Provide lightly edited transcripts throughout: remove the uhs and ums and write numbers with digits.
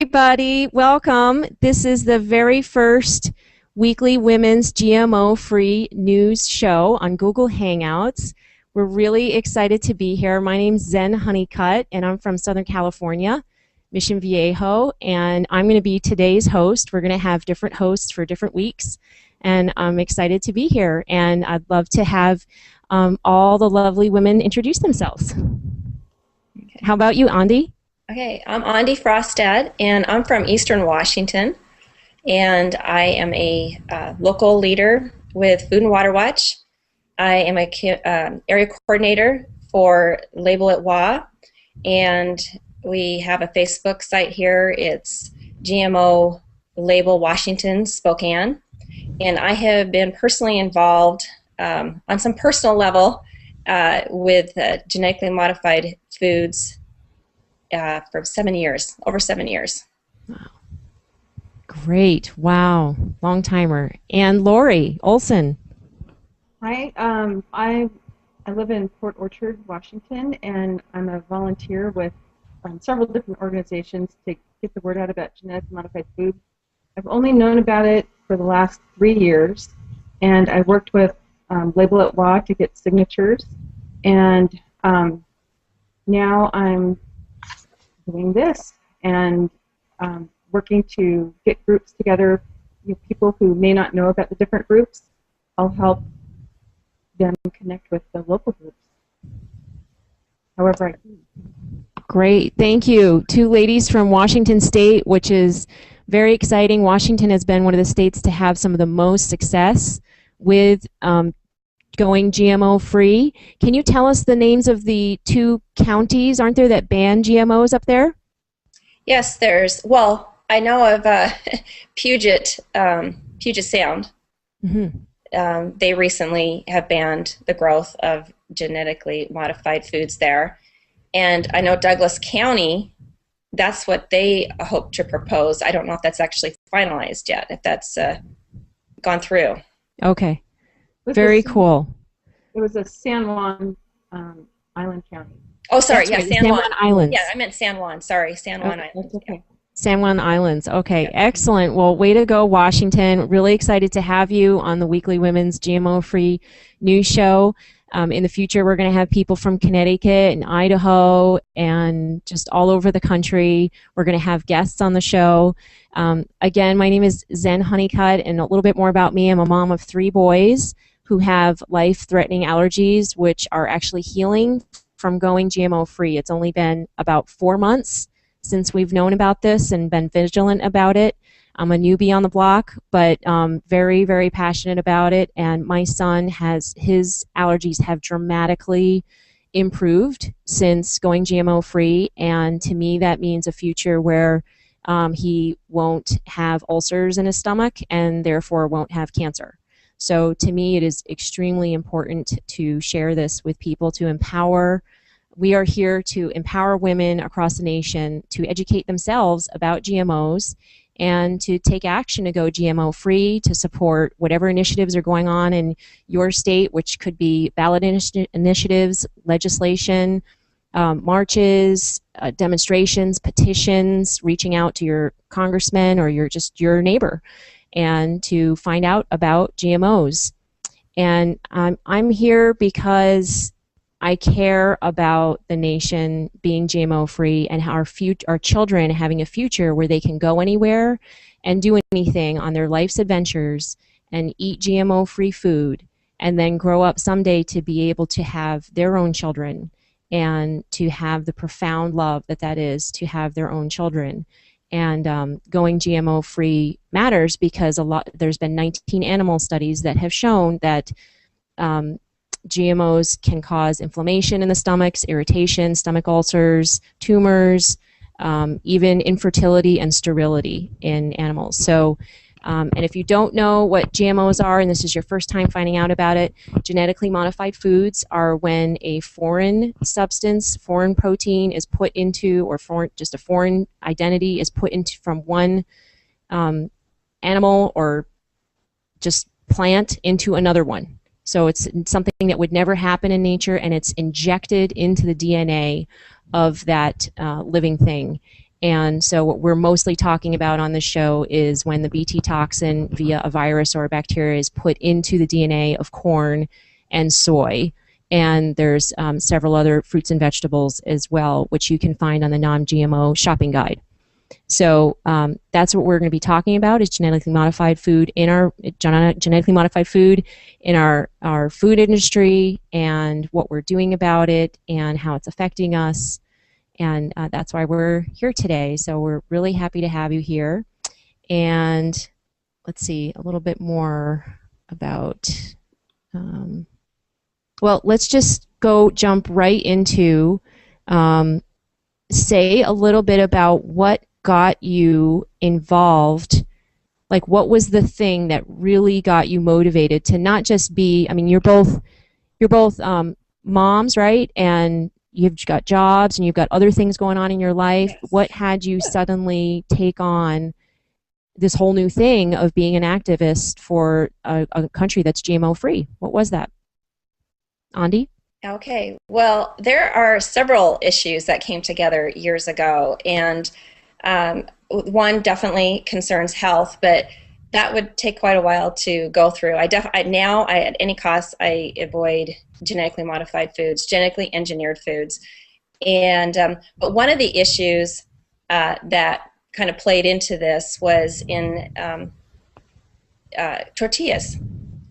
Everybody, welcome. This is the very first weekly women's GMO-free news show on Google Hangouts. We're really excited to be here. My name's Zen Honeycutt, and I'm from Southern California, Mission Viejo, and I'm going to be today's host. We're going to have different hosts for different weeks, and I'm excited to be here. And I'd love to have all the lovely women introduce themselves. Okay. How about you, Andy? Okay, I'm Andi Frostad, and I'm from Eastern Washington, and I am a local leader with Food and Water Watch. I am a area coordinator for Label It WA, and we have a Facebook site here. It's GMO Label Washington Spokane, and I have been personally involved on some personal level with genetically modified foods for 7 years, over 7 years. Wow. Great. Wow. Long timer. And Lori Olson. Hi. I live in Port Orchard, Washington, and I'm a volunteer with several different organizations to get the word out about genetically modified food. I've only known about it for the last 3 years, and I worked with Label It WA to get signatures, and now I'm doing this and working to get groups together, people who may not know about the different groups. I'll help them connect with the local groups however I can. Great, thank you. Two ladies from Washington State, which is very exciting. Washington has been one of the states to have some of the most success with going GMO free. Can you tell us the names of the two counties, aren't there, that ban GMOs up there? Yes, well, I know of Puget Sound. Mm-hmm. They recently have banned the growth of genetically modified foods there. And I know Douglas County, that's what they hope to propose. I don't know if that's actually finalized yet, if that's gone through. Okay. Very cool. It was a San Juan Island County. Oh, sorry, That's yeah, right, San Juan Islands. Yeah, I meant San Juan. Sorry, San Juan That's Islands. okay. San Juan Islands. Okay, excellent. Well, way to go, Washington. Really excited to have you on the weekly Women's GMO-free news show. In the future, we're going to have people from Connecticut and Idaho and just all over the country. We're going to have guests on the show. Again, my name is Zen Honeycutt, and a little bit more about me. I'm a mom of 3 boys who have life-threatening allergies, which are actually healing from going GMO-free. It's only been about 4 months since we've known about this and been vigilant about it. I'm a newbie on the block, but very, very passionate about it. And my son his allergies have dramatically improved since going GMO-free. And to me, that means a future where he won't have ulcers in his stomach and therefore won't have cancer. So to me, it is extremely important to share this with people, to empower. We are here to empower women across the nation to educate themselves about GMOs and to take action to go GMO-free, to support whatever initiatives are going on in your state, which could be ballot initiatives, legislation, marches, demonstrations, petitions, reaching out to your congressman or your neighbor, and to find out about GMOs. And I'm here because I care about the nation being GMO-free and our children having a future where they can go anywhere and do anything on their life's adventures and eat GMO-free food and then grow up someday to be able to have their own children and to have the profound love that is to have their own children. And going GMO-free matters because there's been 19 animal studies that have shown that GMOs can cause inflammation in the stomachs, irritation, stomach ulcers, tumors, even infertility and sterility in animals. So, and if you don't know what GMOs are, and this is your first time finding out about it, genetically modified foods are when a foreign substance, foreign protein is put into, or just a foreign identity is put into from one animal or just plant into another one. So it's something that would never happen in nature, and it's injected into the DNA of that living thing. And so what we're mostly talking about on the show is when the Bt toxin via a virus or a bacteria is put into the DNA of corn and soy. And there's several other fruits and vegetables as well, which you can find on the non-GMO shopping guide. So that's what we're going to be talking about is genetically modified food in our food industry and what we're doing about it and how it's affecting us. And that's why we're here today. So we're really happy to have you here. And let's see a little bit more about, well, let's just jump right into say a little bit about what got you involved. Like, what was the thing that really got you motivated to not just be, I mean, you're both moms, right? And you've got jobs and you've got other things going on in your life. Yes. What had you suddenly take on this whole new thing of being an activist for a country that's GMO free? What was that? Andi? Okay, well, there are several issues that came together years ago, and one definitely concerns health, but that would take quite a while to go through. Now, at any cost, I avoid genetically modified foods, genetically engineered foods, and but one of the issues that kind of played into this was in tortillas.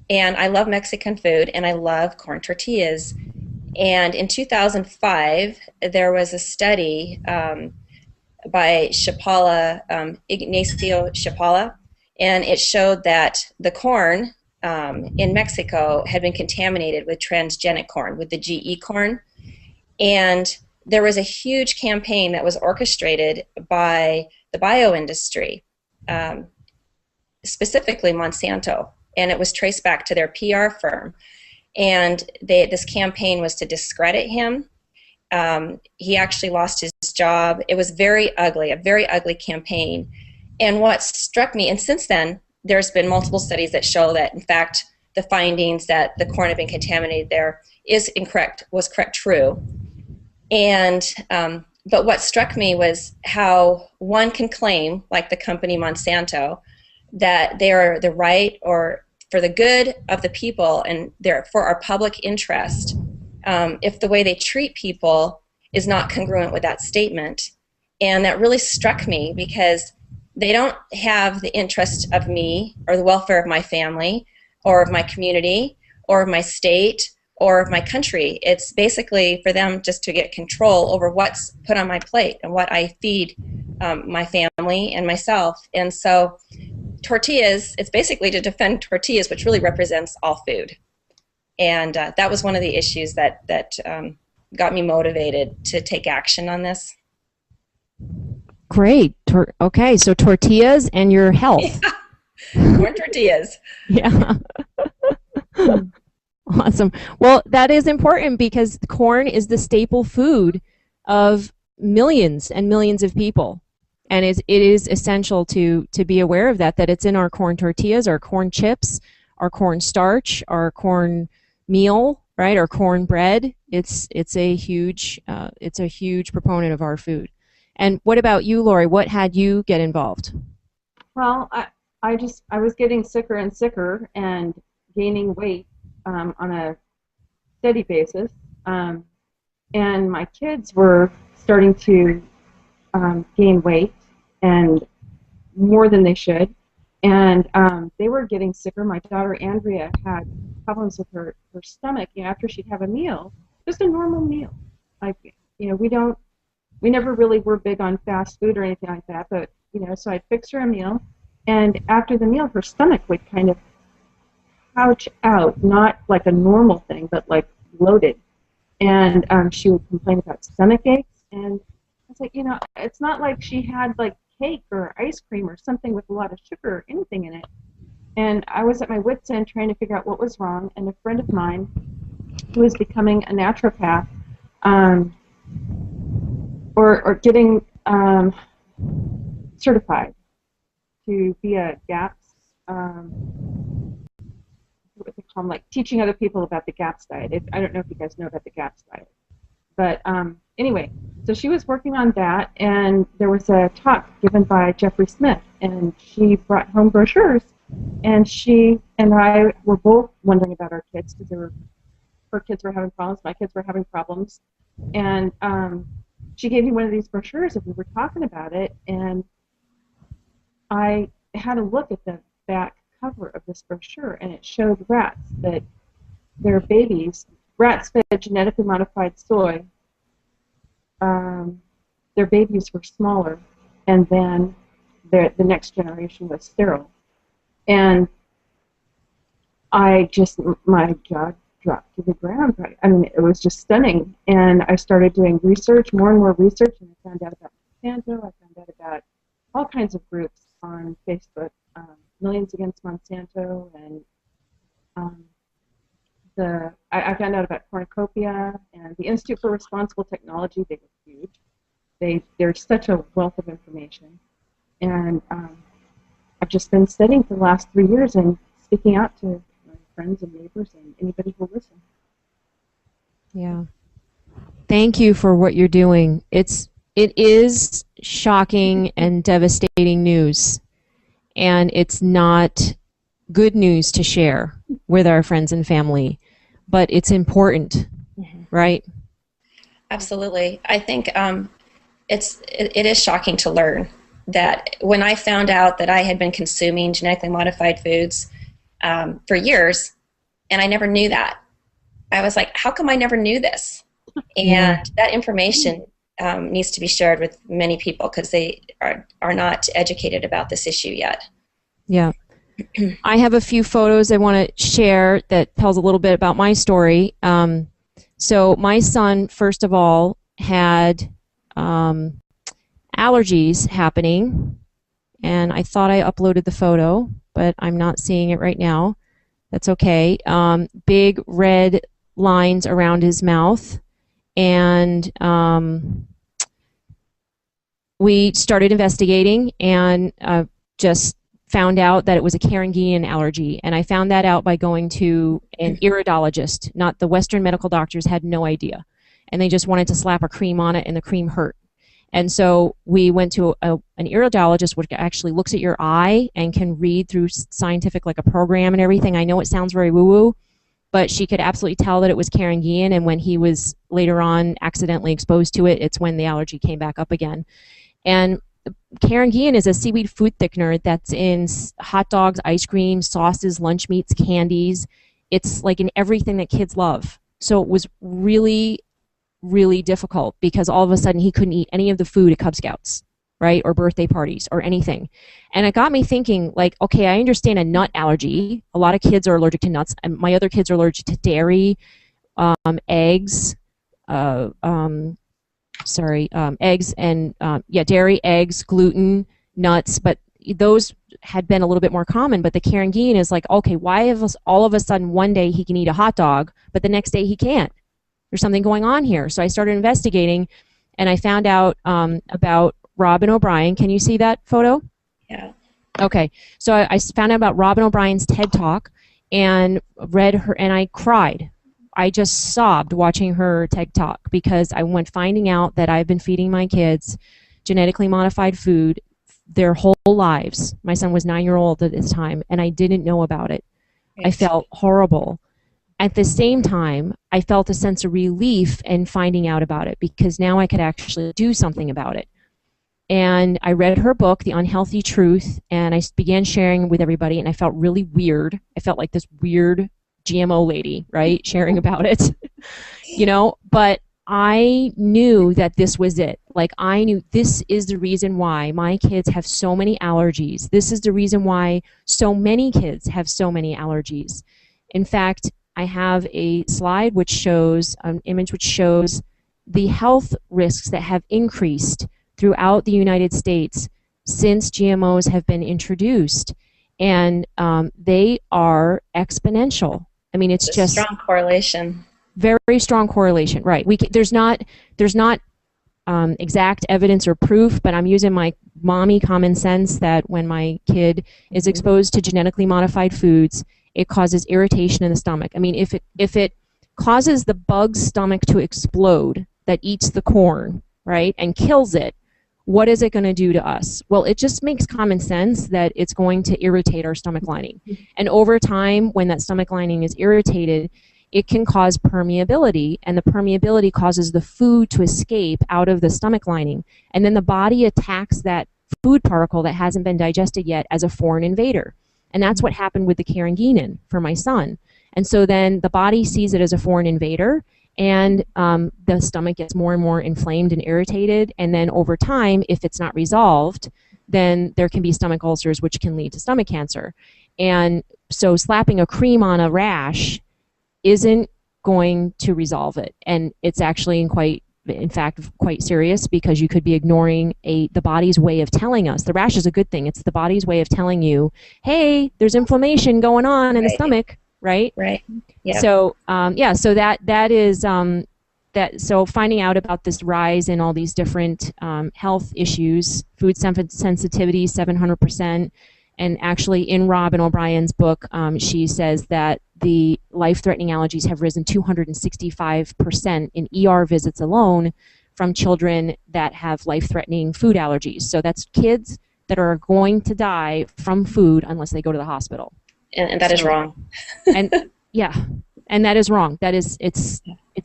And I love Mexican food, and I love corn tortillas. And in 2005, there was a study by Chapala, Ignacio Chapala, and it showed that the corn in Mexico had been contaminated with transgenic corn, with the GE corn. And there was a huge campaign that was orchestrated by the bio industry, specifically Monsanto, and it was traced back to their PR firm. And this campaign was to discredit him. He actually lost his job. It was very ugly, a very ugly campaign. And what struck me, and since then, there's been multiple studies that show that, in fact, the findings that the corn had been contaminated there was true. And but what struck me was how one can claim, like the company Monsanto, that they are the right or for the good of the people and for our public interest, if the way they treat people is not congruent with that statement. And that really struck me because they don't have the interest of me or the welfare of my family or of my community or of my state or of my country. It's basically for them just to get control over what's put on my plate and what I feed my family and myself. And so tortillas, it's basically to defend tortillas, which really represents all food. And that was one of the issues that got me motivated to take action on this. Great. Okay, so tortillas and your health. Yeah. Corn tortillas. Yeah. Awesome. Well, that is important because corn is the staple food of millions and millions of people. And it is essential to be aware of that it's in our corn tortillas, our corn chips, our corn starch, our corn meal, right? Our corn bread. It's a huge proponent of our food. And what about you, Lori? What had you get involved? Well, I was getting sicker and sicker and gaining weight on a steady basis, and my kids were starting to gain weight and more than they should, and they were getting sicker. My daughter Andrea had problems with her stomach. After she'd have a meal, just a normal meal, like we never really were big on fast food or anything like that, but so I'd fix her a meal, and after the meal, her stomach would kind of pouch out, not like a normal thing, but like bloated, and she would complain about stomach aches, and I was like, it's not like she had like cake or ice cream or something with a lot of sugar or anything in it. And I was at my wit's end trying to figure out what was wrong, and a friend of mine who was becoming a naturopath or getting certified to be a GAPS, what they call them, like teaching other people about the GAPS diet. I don't know if you guys know about the GAPS diet, but anyway, so she was working on that, and there was a talk given by Jeffrey Smith, and she brought home brochures, and she and I were both wondering about our kids because her kids were having problems, my kids were having problems, and she gave me one of these brochures, and we were talking about it, and I had a look at the back cover of this brochure, and it showed rats that their babies, rats fed genetically modified soy, their babies were smaller, and then the next generation was sterile. And my jaw dropped to the ground. I mean, it was just stunning. And I started doing research, more and more research, and I found out about Monsanto. I found out about all kinds of groups on Facebook, Millions Against Monsanto, and I found out about cornucopia and the Institute for Responsible Technology. They were huge. There's such a wealth of information, and I've just been studying for the last 3 years and speaking out to my friends and neighbors and anybody who will listen. Yeah. Thank you for what you're doing. It is shocking and devastating news, and it's not good news to share with our friends and family, but it's important, right? Absolutely. I think it is shocking to learn that when I found out that I had been consuming genetically modified foods for years, and I never knew that. I was like, how come I never knew this? And that information needs to be shared with many people because they are not educated about this issue yet. Yeah. I have a few photos I want to share that tells a little bit about my story. So my son, first of all, had allergies happening, and I thought I uploaded the photo, but I'm not seeing it right now. That's okay. Big red lines around his mouth, and we started investigating and just found out that it was a Caringian allergy, and I found that out by going to an iridologist. Not the Western medical doctors had no idea, and they just wanted to slap a cream on it, and the cream hurt. And so we went to an iridologist, which actually looks at your eye and can read through scientific, like a program and everything. I know it sounds very woo-woo, but she could absolutely tell that it was Caringian, and when he was later on accidentally exposed to it, it's when the allergy came back up again. And Caringian is a seaweed food thickener that's in hot dogs, ice cream, sauces, lunch meats, candies. It's like in everything that kids love. So it was really, really difficult because all of a sudden he couldn't eat any of the food at Cub Scouts, right, or birthday parties or anything. And it got me thinking, like, okay, I understand a nut allergy. A lot of kids are allergic to nuts. And my other kids are allergic to dairy, eggs, eggs and dairy, eggs, gluten, nuts, but those had been a little bit more common. But the Caringian is like, okay, why all of a sudden one day he can eat a hot dog, but the next day he can't? There's something going on here. So I started investigating, and I found out about Robin O'Brien. Can you see that photo? Yeah. Okay. So I found out about Robin O'Brien's TED Talk and read her, and I cried. I just sobbed watching her TED Talk because I went finding out that I've been feeding my kids genetically modified food their whole lives. My son was 9-year-old at this time, and I didn't know about it. Right. I felt horrible. At the same time, I felt a sense of relief in finding out about it because now I could actually do something about it. And I read her book, The Unhealthy Truth, and I began sharing with everybody, and I felt really weird. I felt like this weird GMO lady, right, sharing about it, but I knew that this was it. Like, I knew this is the reason why my kids have so many allergies. This is the reason why so many kids have so many allergies. In fact, I have a slide which shows, an image which shows the health risks that have increased throughout the United States since GMOs have been introduced. And they are exponential. I mean, it's just strong correlation. Very strong correlation, right? There's not exact evidence or proof, but I'm using my mommy common sense that when my kid is exposed to genetically modified foods, it causes irritation in the stomach. I mean, if it causes the bug's stomach to explode, that eats the corn, right, and kills it, what is it going to do to us? Well, it just makes common sense that it's going to irritate our stomach lining. And over time, when that stomach lining is irritated, it can cause permeability, and the permeability causes the food to escape out of the stomach lining. And then the body attacks that food particle that hasn't been digested yet as a foreign invader. And that's what happened with the carrageenan for my son. And so then the body sees it as a foreign invader, and the stomach gets more and more inflamed and irritated. And then over time, if it's not resolved, then there can be stomach ulcers, which can lead to stomach cancer. And so slapping a cream on a rash isn't going to resolve it. And it's actually in fact, quite serious, because you could be ignoring the body's way of telling us. The rash is a good thing. It's the body's way of telling you, hey, there's inflammation going on in the stomach. Right. Right. Yeah. So so that is that. So finding out about this rise in all these different health issues, food sensitivity, 700%, and actually in Robin O'Brien's book, she says that the life-threatening allergies have risen 265% in ER visits alone from children that have life-threatening food allergies. So that's kids that are going to die from food unless they go to the hospital. And that is wrong. And and that is wrong. That is, it's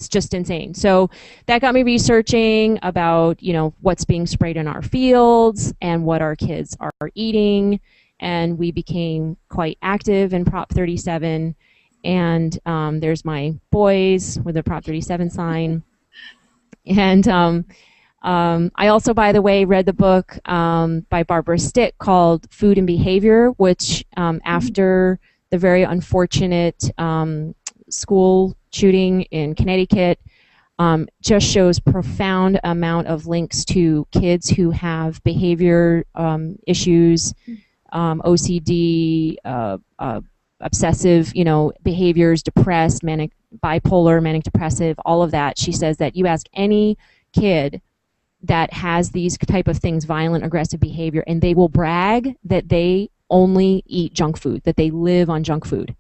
just insane. So that got me researching about, what's being sprayed in our fields and what our kids are eating. And we became quite active in Prop 37. And there's my boys with the Prop 37 sign. And I also, by the way, read the book by Barbara Stick called Food and Behavior, which after the very unfortunate school shooting in Connecticut, just shows profound amount of links to kids who have behavior issues, OCD, obsessive, behaviors, depressed, manic, bipolar, manic depressive, all of that. She says that you ask any kid that has these type of things, violent, aggressive behavior, and they will brag that they only eat junk food, that they live on junk food.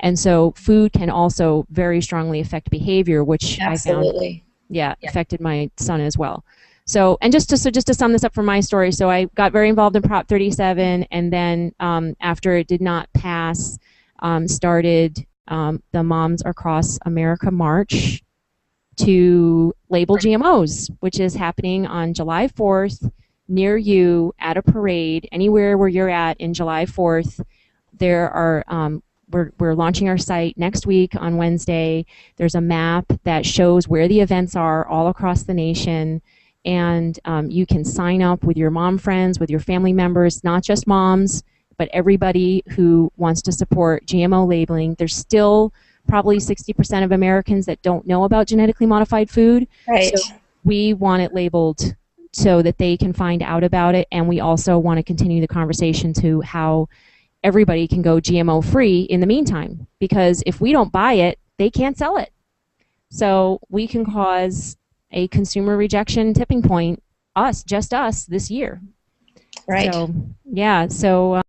And so food can also very strongly affect behavior, which Absolutely. I found, affected my son as well. So, and just to sum this up from my story, so I got very involved in Prop 37, and then after it did not pass, started the Moms Across America March to label GMOs, which is happening on July 4th near you at a parade, anywhere where you're at in July 4th. There are we're launching our site next week on Wednesday. There's a map that shows where the events are all across the nation, and you can sign up with your mom friends, with your family members, not just moms, but everybody who wants to support GMO labeling. There's still probably 60% of Americans that don't know about genetically modified food. Right. So we want it labeled so that they can find out about it, and we also want to continue the conversation to how everybody can go GMO free in the meantime, because if we don't buy it, they can't sell it. So we can cause a consumer rejection tipping point, just us this year. Right. So yeah, so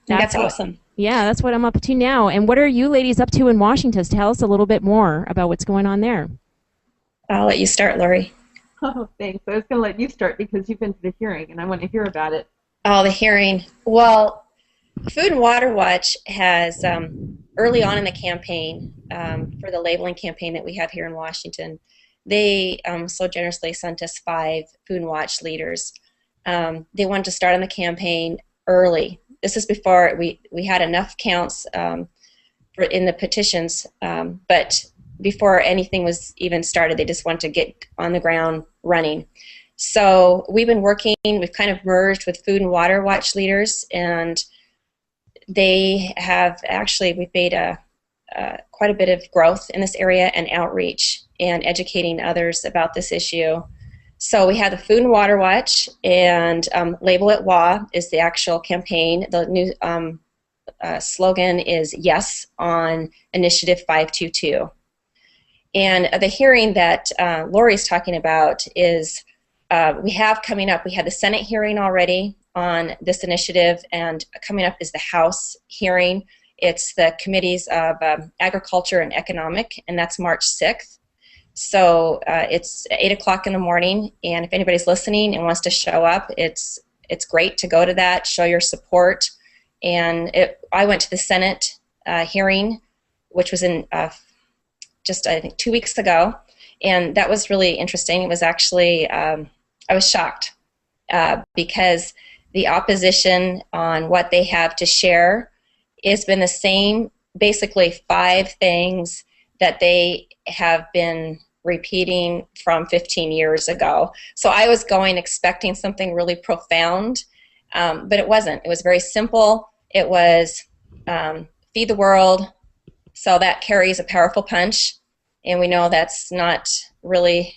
that's awesome. Yeah, that's what I'm up to now. And what are you ladies up to in Washington? Tell us a little bit more about what's going on there. I'll let you start, Lori. Oh, thanks. I was going to let you start because you've been to the hearing and I want to hear about it. Oh, the hearing. Well, Food and Water Watch has, early on in the campaign, for the labeling campaign that we have here in Washington, they so generously sent us 5 Food and Watch leaders. They wanted to start on the campaign early. This is before we had enough counts in the petitions, but before anything was even started, they just wanted to get on the ground running. So we've been working, we've kind of merged with Food and Water Watch leaders, and they have actually, we've made quite a bit of growth in this area and outreach and educating others about this issue. So we have the Food and Water Watch, and Label It WA is the actual campaign. The new slogan is Yes on Initiative 522. And the hearing that Lori's talking about is we have coming up, we had the Senate hearing already on this initiative, and coming up is the House hearing. It's the Committees of Agriculture and Economic, and that's March 6th. So it's 8 o'clock in the morning, and if anybody's listening and wants to show up, it's great to go to that, show your support. And I went to the Senate hearing, which was in just, I think, 2 weeks ago, and that was really interesting. It was actually, I was shocked because the opposition on what they have to share has been the same, basically 5 things that they have been repeating from 15 years ago. So I was going expecting something really profound, but it wasn't. It was very simple. It was feed the world, so that carries a powerful punch, and we know that's not really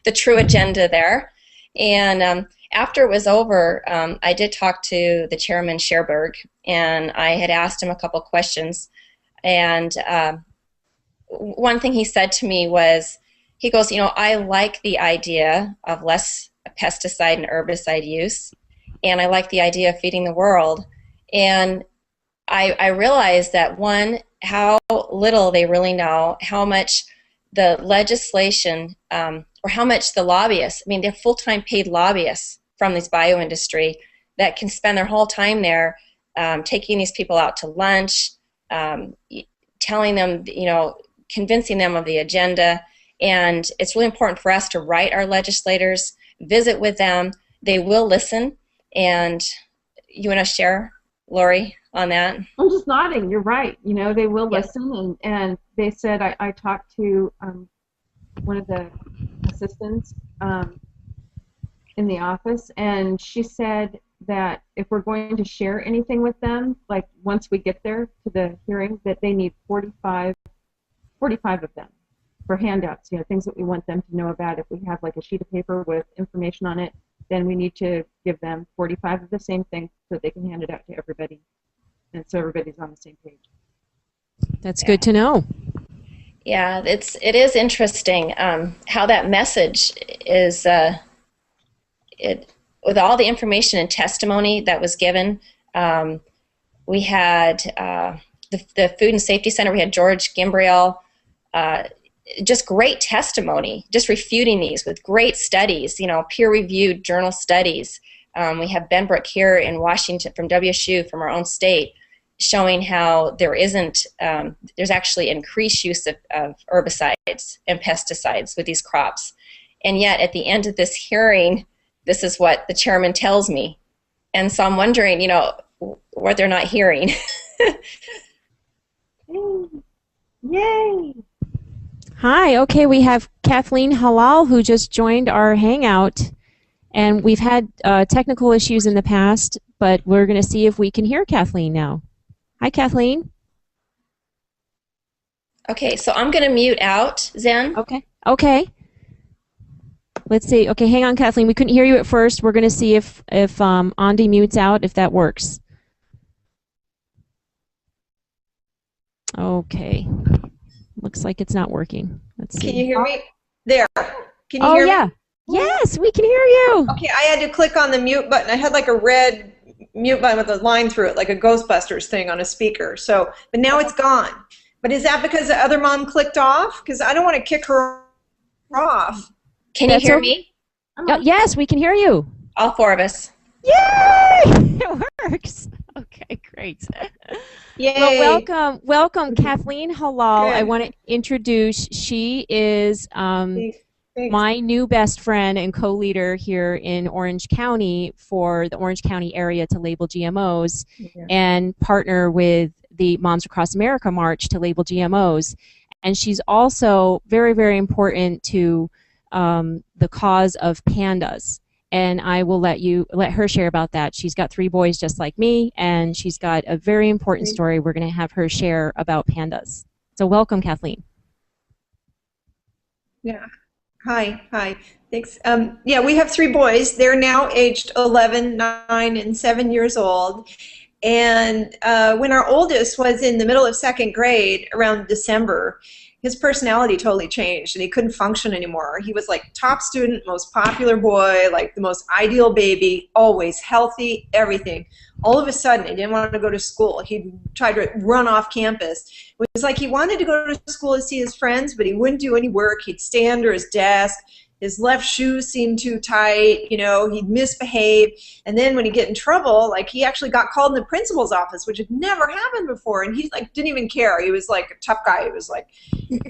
the true agenda there. And after it was over, I did talk to the chairman, Scherberg, and I had asked him a couple questions. And one thing he said to me was, he goes, you know, I like the idea of less pesticide and herbicide use, and I like the idea of feeding the world. And I realized that, one, how little they really know, how much the legislation, or how much the lobbyists, I mean, they're full-time paid lobbyists from this bio industry that can spend their whole time there taking these people out to lunch, telling them, you know, convincing them of the agenda. And it's really important for us to write our legislators, visit with them. They will listen. And you want to share, Lori, on that? I'm just nodding. You're right. You know, they will Yes. listen. And they said, I talked to one of the assistants in the office, and she said that if we're going to share anything with them, like once we get there to the hearing, that they need 45 of them for handouts, you know, things that we want them to know about. If we have like a sheet of paper with information on it, then we need to give them 45 of the same thing so they can hand it out to everybody, and so everybody's on the same page. That's good to know. Yeah, it is interesting how that message is, with all the information and testimony that was given. We had the Food and Safety Center, we had George Gimbriel, just great testimony, just refuting these with great studies, you know, peer-reviewed journal studies. We have Ben Brook here in Washington from WSU, from our own state, showing how there isn't, there's actually increased use of herbicides and pesticides with these crops. And yet at the end of this hearing, this is what the chairman tells me. And so I'm wondering, you know, what they're not hearing. Yay! Hi. Okay, we have Kathleen Halal who just joined our hangout, and we've had technical issues in the past, but we're going to see if we can hear Kathleen now. Hi, Kathleen. Okay, so I'm going to mute out, Zen. Okay. Okay. Let's see. Okay, hang on, Kathleen. We couldn't hear you at first. We're going to see if Andy mutes out, if that works. Okay. Looks like it's not working. Let's see. Can you hear me? There. Can you Oh, hear yeah. me? Yes, we can hear you. Okay, I had to click on the mute button. I had like a red mute button with a line through it, like a Ghostbusters thing on a speaker. So, but now it's gone. But is that because the other mom clicked off? Because I don't want to kick her off. Can you That's hear okay. me? Oh, yes, we can hear you. All 4 of us. Yay! It works. Okay, great. Yay. Well, welcome, Kathleen Halal. Good. I want to introduce. She is Thanks. my new best friend and co-leader here in Orange County for the Orange County area to label GMOs, Yeah. and partner with the Moms Across America March to label GMOs. And she's also very, very important to the cause of pandas. And I will let her share about that. She's got 3 boys just like me, and she's got a very important story we're going to have her share about pandas. So welcome, Kathleen. Yeah. Hi. Thanks. Yeah, we have 3 boys. They're now aged 11, 9, and 7 years old. And when our oldest was in the middle of 2nd grade, around December, his personality totally changed and he couldn't function anymore. He was like top student, most popular boy, like the most ideal baby, always healthy, everything. All of a sudden, he didn't want to go to school. He tried to run off campus. It was like he wanted to go to school to see his friends, but he wouldn't do any work. He'd stay under his desk. His left shoe seemed too tight, you know, he'd misbehave. And then when he'd get in trouble, like he actually got called in the principal's office, which had never happened before. And he like didn't even care. He was like a tough guy. He was like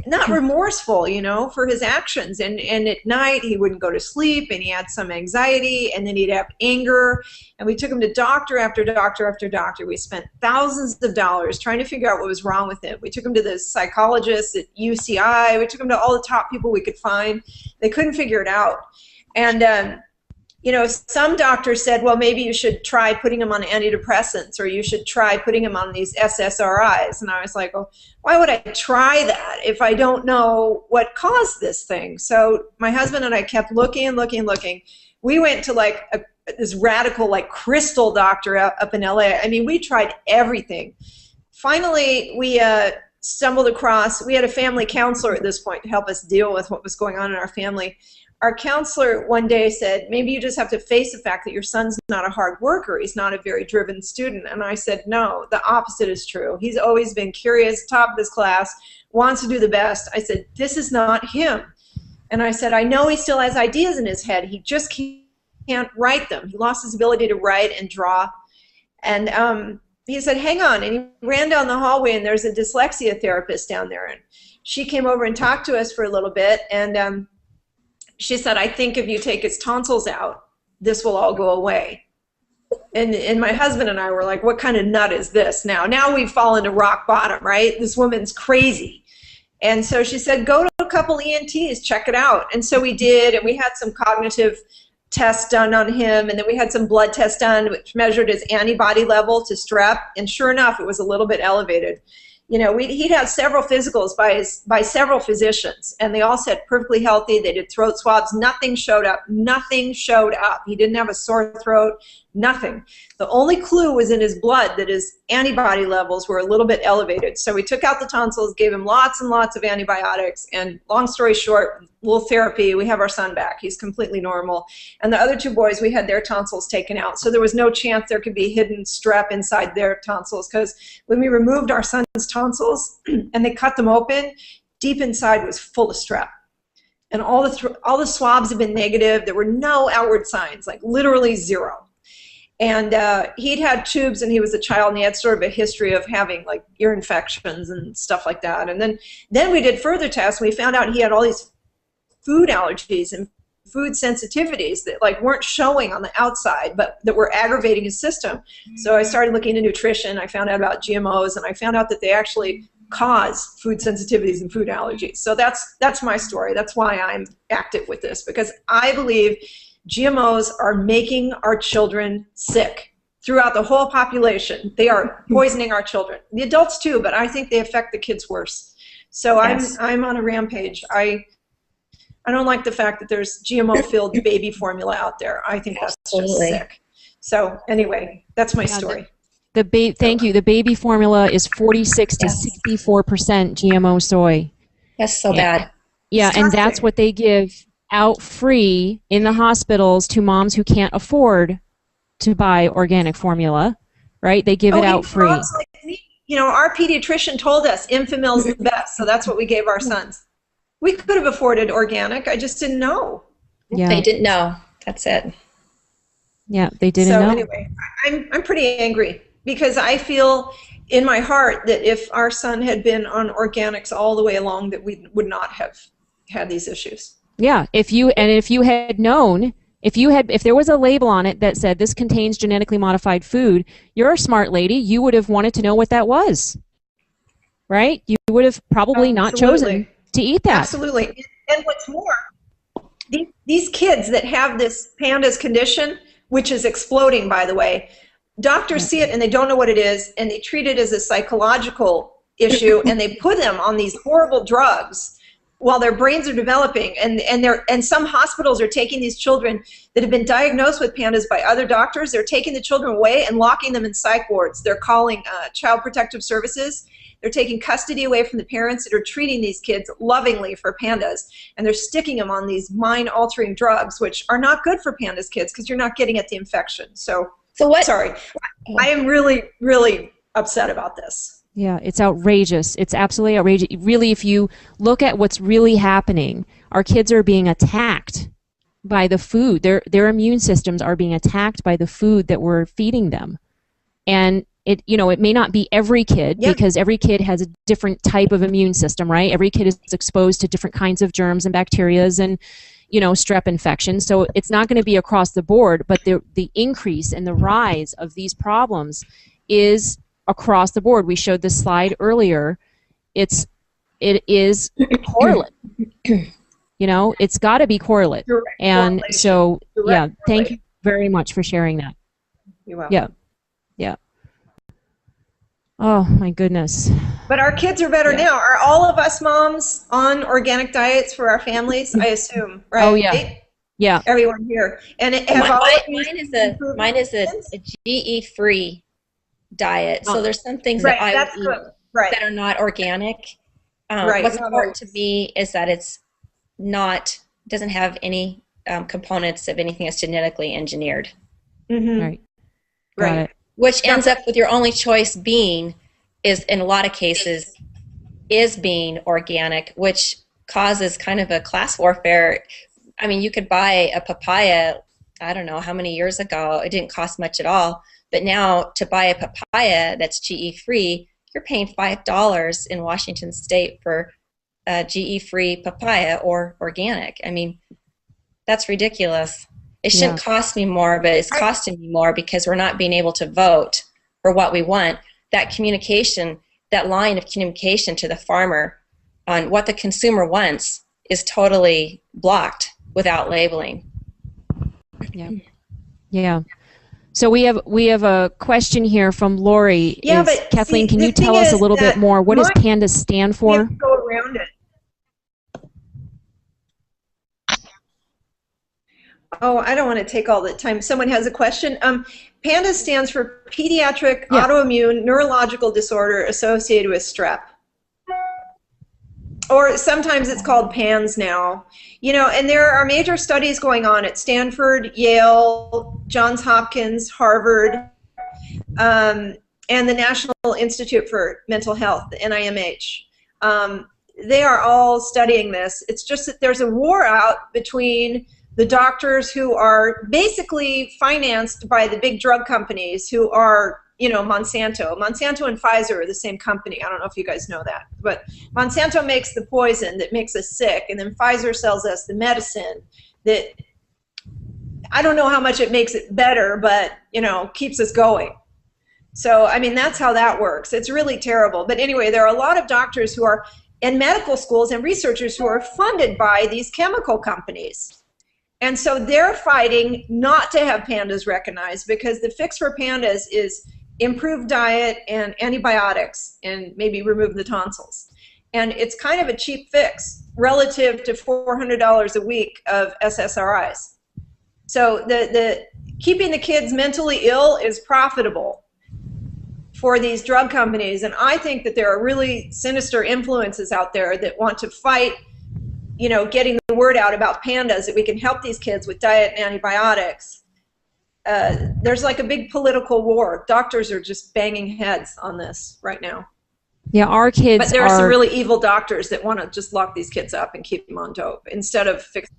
not remorseful, you know, for his actions. And at night he wouldn't go to sleep and he had some anxiety and then he'd have anger. And we took him to doctor after doctor after doctor. We spent thousands of dollars trying to figure out what was wrong with him. We took him to the psychologist at UCI. We took him to all the top people we could find. They couldn't figure it out. And, you know, some doctors said, well, maybe you should try putting him on antidepressants or you should try putting him on these SSRIs. And I was like, well, why would I try that if I don't know what caused this thing? So my husband and I kept looking and looking and looking. We went to like this radical like crystal doctor up in LA. I mean, we tried everything. Finally, we stumbled across, we had a family counselor at this point to help us deal with what was going on in our family. Our counselor one day said, maybe you just have to face the fact that your son's not a hard worker. He's not a very driven student. And I said, no, the opposite is true. He's always been curious, top of his class, wants to do the best. I said, this is not him. And I said, I know he still has ideas in his head. He just can't write them. He lost his ability to write and draw. And he said, hang on. And he ran down the hallway, and there's a dyslexia therapist down there. And she came over and talked to us for a little bit. And she said, I think if you take his tonsils out, this will all go away. And my husband and I were like, what kind of nut is this now? Now we've fallen to rock bottom, right? This woman's crazy. And so she said, go to a couple ENTs, check it out. And so we did, and we had some cognitive tests done on him, and then we had some blood tests done which measured his antibody level to strep, and sure enough, it was a little bit elevated. You know, he'd had several physicals by several physicians, and they all said perfectly healthy. They did throat swabs. Nothing showed up. Nothing showed up. He didn't have a sore throat. Nothing. The only clue was in his blood that his antibody levels were a little bit elevated. So we took out the tonsils, gave him lots and lots of antibiotics, and long story short, little therapy, we have our son back. He's completely normal. And the other two boys, we had their tonsils taken out. So there was no chance there could be hidden strep inside their tonsils, because when we removed our son's tonsils and they cut them open, deep inside was full of strep. And all the swabs have been negative. There were no outward signs, like literally zero. And he'd had tubes, and he was a child, and he had sort of a history of having like ear infections and stuff like that. And then we did further tests, and we found out he had all these food allergies and food sensitivities that like weren't showing on the outside, but that were aggravating his system. So I started looking into nutrition. I found out about GMOs, and I found out that they actually cause food sensitivities and food allergies. So that's my story. That's why I'm active with this, because I believe GMOs are making our children sick throughout the whole population. They are poisoning our children. The adults too, but I think they affect the kids worse. So yes. I'm on a rampage. I don't like the fact that there's GMO-filled baby formula out there. I think that's just sick. So anyway, that's my story. Thank you. The baby formula is 46 to 64% GMO soy. That's so bad. Yeah, and that's what they give out free in the hospitals to moms who can't afford to buy organic formula, right? They give it out free. Like me, you know, our pediatrician told us Enfamil's the best, so that's what we gave our sons. We could have afforded organic. I just didn't know. Yeah. They didn't know. That's it. Yeah, they didn't know. So anyway, I'm pretty angry, because I feel in my heart that if our son had been on organics all the way along, that we would not have had these issues. Yeah, if you had known, if there was a label on it that said this contains genetically modified food, you're a smart lady, you would have wanted to know what that was. Right? You would have probably not chosen to eat that. Absolutely. And what's more, these kids that have this PANDAS condition, which is exploding, by the way, doctors see it and they don't know what it is, and they treat it as a psychological issue, and they put them on these horrible drugs while their brains are developing, and some hospitals are taking these children that have been diagnosed with PANDAS by other doctors. They're taking the children away and locking them in psych wards. They're calling Child Protective Services. They're taking custody away from the parents that are treating these kids lovingly for pandas, and they're sticking them on these mind-altering drugs, which are not good for pandas kids because you're not getting at the infection. So what? Sorry, I am really, really upset about this. Yeah, it's outrageous. It's absolutely outrageous. Really, if you look at what's really happening, our kids are being attacked by the food. Their immune systems are being attacked by the food that we're feeding them. And it may not be every kid, because every kid has a different type of immune system, right? Every kid is exposed to different kinds of germs and bacterias and strep infections. So it's not going to be across the board, but the increase and the rise of these problems is across the board. We showed this slide earlier. It is correlate. It's got to be correlate. And so, thank you very much for sharing that. You're welcome. Yeah. Oh my goodness. But our kids are better now. Are all of us moms on organic diets for our families? I assume, right? Oh yeah. Yeah. Everyone here. And mine is a GE-free diet. So there's some things that I would eat that are not organic. What's important to me is that doesn't have any components of anything that's genetically engineered. Mm-hmm. Got it. Which ends up with your only choice being, is in a lot of cases, is being organic, which causes kind of a class warfare. I mean, you could buy a papaya, I don't know how many years ago, it didn't cost much at all, but now to buy a papaya that's GE-free, you're paying $5 in Washington State for a GE-free papaya or organic. I mean, that's ridiculous. It shouldn't cost me more, but it's costing me more because we're not being able to vote for what we want. That communication, that line of communication to the farmer on what the consumer wants is totally blocked without labeling. Yeah. So we have a question here from Lori. But Kathleen, can you tell us a little bit more? What does PANDAS stand for? Go around it. Oh, I don't want to take all the time. Someone has a question. PANDAS stands for Pediatric Autoimmune Neurological Disorder Associated with Strep. Or sometimes it's called PANS now. And there are major studies going on at Stanford, Yale, Johns Hopkins, Harvard, and the National Institute for Mental Health, the NIMH. They are all studying this. It's just that there's a war out between the doctors who are basically financed by the big drug companies who are, Monsanto. Monsanto and Pfizer are the same company. I don't know if you guys know that. But Monsanto makes the poison that makes us sick, and then Pfizer sells us the medicine that, I don't know how much it makes it better, but, keeps us going. So, I mean, that's how that works. It's really terrible. But anyway, there are a lot of doctors who are in medical schools and researchers who are funded by these chemical companies. And so they're fighting not to have pandas recognized because the fix for pandas is improved diet and antibiotics and maybe remove the tonsils. And it's kind of a cheap fix relative to $400 a week of SSRIs. So the keeping the kids mentally ill is profitable for these drug companies. And I think that there are really sinister influences out there that want to fight getting the word out about pandas, that we can help these kids with diet and antibiotics. There's like a big political war. Doctors are just banging heads on this right now. Yeah, our kids But there are some really evil doctors that want to just lock these kids up and keep them on dope instead of fixing.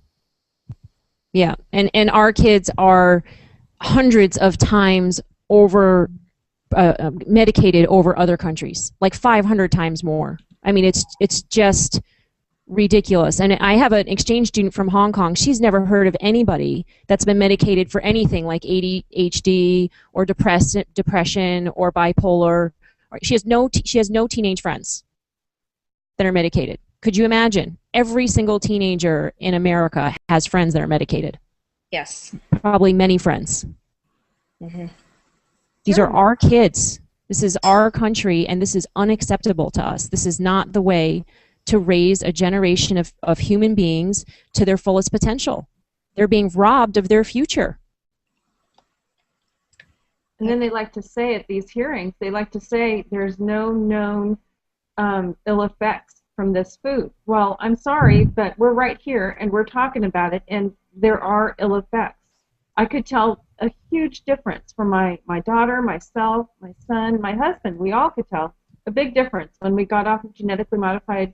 Yeah, and our kids are hundreds of times over medicated over other countries, like 500 times more. I mean, it's just ridiculous. And I have an exchange student from Hong Kong. She's never heard of anybody that's been medicated for anything like ADHD or depression or bipolar. She has no teenage friends that are medicated. Could you imagine? Every single teenager in America has friends that are medicated. Yes. Probably many friends. Mm-hmm. These are our kids. This is our country, and this is unacceptable to us. This is not the way to raise a generation of human beings to their fullest potential. They're being robbed of their future. And then they like to say at these hearings, they like to say there's no known ill effects from this food. Well, I'm sorry, but we're right here and we're talking about it, and there are ill effects. I could tell a huge difference for my daughter, myself, my son, my husband. We all could tell a big difference when we got off of genetically modified.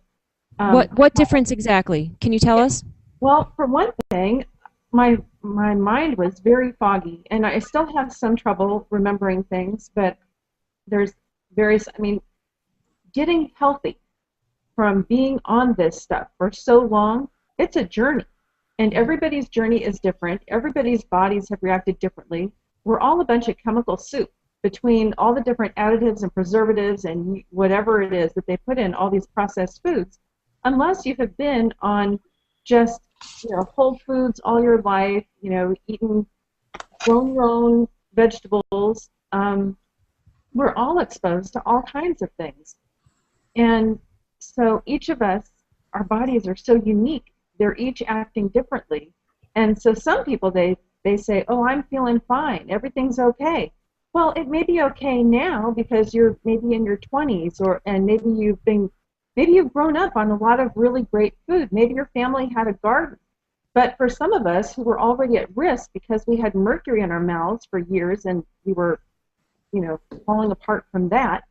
What difference exactly? Can you tell us? Well, for one thing, my mind was very foggy, and I still have some trouble remembering things, but there's various, I mean, getting healthy from being on this stuff for so long, it's a journey. And everybody's journey is different. Everybody's bodies have reacted differently. We're all a bunch of chemical soup between all the different additives and preservatives and whatever it is that they put in all these processed foods. Unless you have been on just, whole foods all your life, eating grown your own vegetables, we're all exposed to all kinds of things. And so each of us, our bodies are so unique. They're each acting differently. And so some people, they say, oh, I'm feeling fine. Everything's okay. Well, it may be okay now because you're maybe in your 20s, and maybe you've grown up on a lot of really great food. Maybe your family had a garden. But for some of us who were already at risk because we had mercury in our mouths for years and we were, falling apart from that,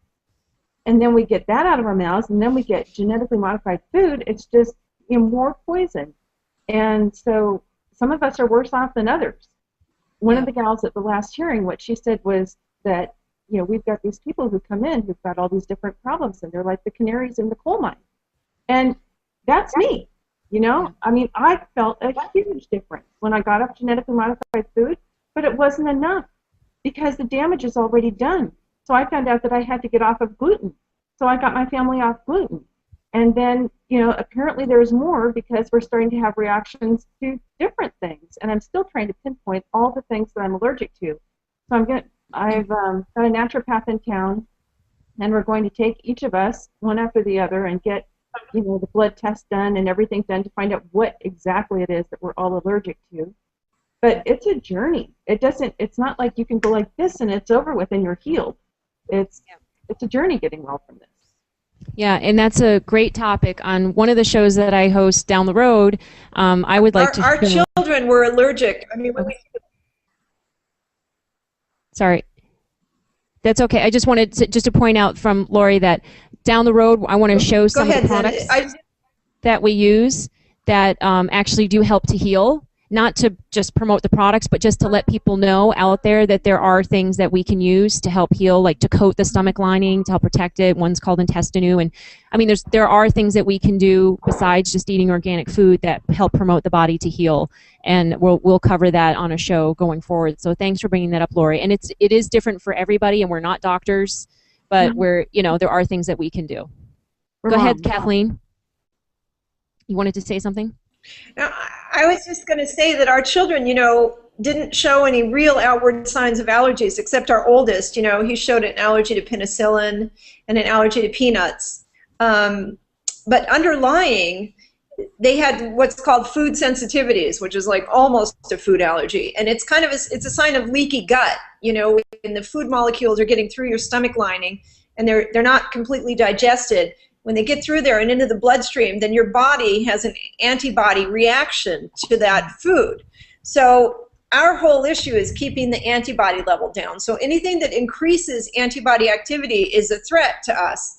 and then we get that out of our mouths, and then we get genetically modified food, it's just more poison. And so some of us are worse off than others. One of the gals at the last hearing, what she said was that, we've got these people who come in who've got all these different problems, and they're like the canaries in the coal mine. And that's me. I mean, I felt a huge difference when I got off genetically modified food, but it wasn't enough because the damage is already done. So I found out that I had to get off of gluten. So I got my family off gluten. And then, apparently there's more because we're starting to have reactions to different things. And I'm still trying to pinpoint all the things that I'm allergic to. So I've got a naturopath in town, and we're going to take each of us, one after the other, and get, the blood test done and everything done to find out what exactly it is that we're all allergic to. But it's a journey. It's not like you can go like this and it's over with and you're healed. It's a journey getting well from this. Yeah, and that's a great topic. On one of the shows that I host down the road, I would like our children were allergic. I mean, sorry. That's okay. I just wanted to point out from Lori that down the road, I want to show some of the products that we use that actually do help to heal. Not to just promote the products, but just to let people know out there that there are things that we can use to help heal, like to coat the stomach lining to help protect it. One's called Intestinu. And I mean, there are things that we can do besides just eating organic food that help promote the body to heal. And we'll cover that on a show going forward. So thanks for bringing that up, Lori. And it is different for everybody, and we're not doctors, but there are things that we can do. Go ahead, Kathleen. You wanted to say something? Now, I was just going to say that our children, didn't show any real outward signs of allergies, except our oldest. He showed an allergy to penicillin and an allergy to peanuts. But underlying, they had what's called food sensitivities, which is like almost a food allergy. And it's kind of it's a sign of leaky gut, when the food molecules are getting through your stomach lining and they're not completely digested. When they get through there and into the bloodstream, then your body has an antibody reaction to that food. So our whole issue is keeping the antibody level down. So anything that increases antibody activity is a threat to us.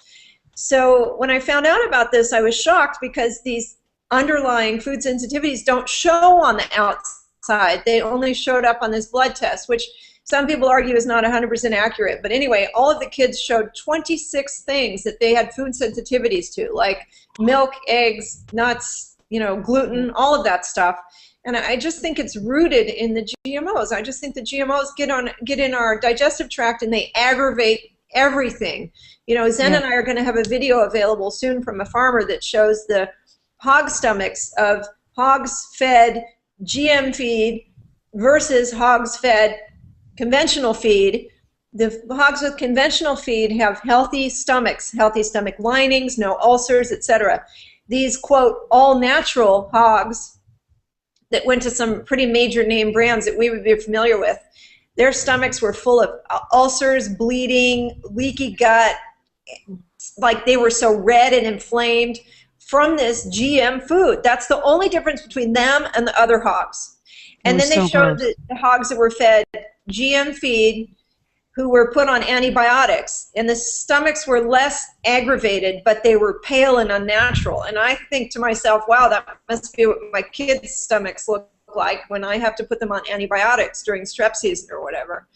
So when I found out about this, I was shocked because these underlying food sensitivities don't show on the outside. They only showed up on this blood test, which some people argue is not 100% accurate. But anyway, all of the kids showed 26 things that they had food sensitivities to, like milk, eggs, nuts, gluten, all of that stuff. And I just think it's rooted in the GMOs. I just think the GMOs get in our digestive tract and they aggravate everything. Zen and I are going to have a video available soon from a farmer that shows the hog stomachs of hogs fed GM feed versus hogs fed conventional feed. The hogs with conventional feed have healthy stomachs, healthy stomach linings, no ulcers, etc. These, quote, all-natural hogs that went to some pretty major name brands that we would be familiar with, their stomachs were full of ulcers, bleeding, leaky gut, like they were so red and inflamed from this GM food. That's the only difference between them and the other hogs. And then they showed the hogs that were fed GM feed who were put on antibiotics, and the stomachs were less aggravated, but they were pale and unnatural. And I think to myself, wow, that must be what my kids' stomachs look like when I have to put them on antibiotics during strep season or whatever.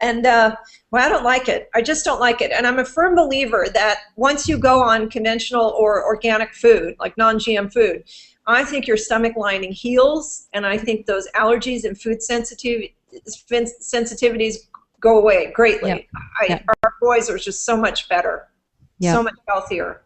And well, I don't like it. I just don't like it. And I'm a firm believer that once you go on conventional or organic food, like non-GM food, I think your stomach lining heals, and I think those allergies and food sensitivities go away greatly. Yep. Our boys are just so much better, so much healthier.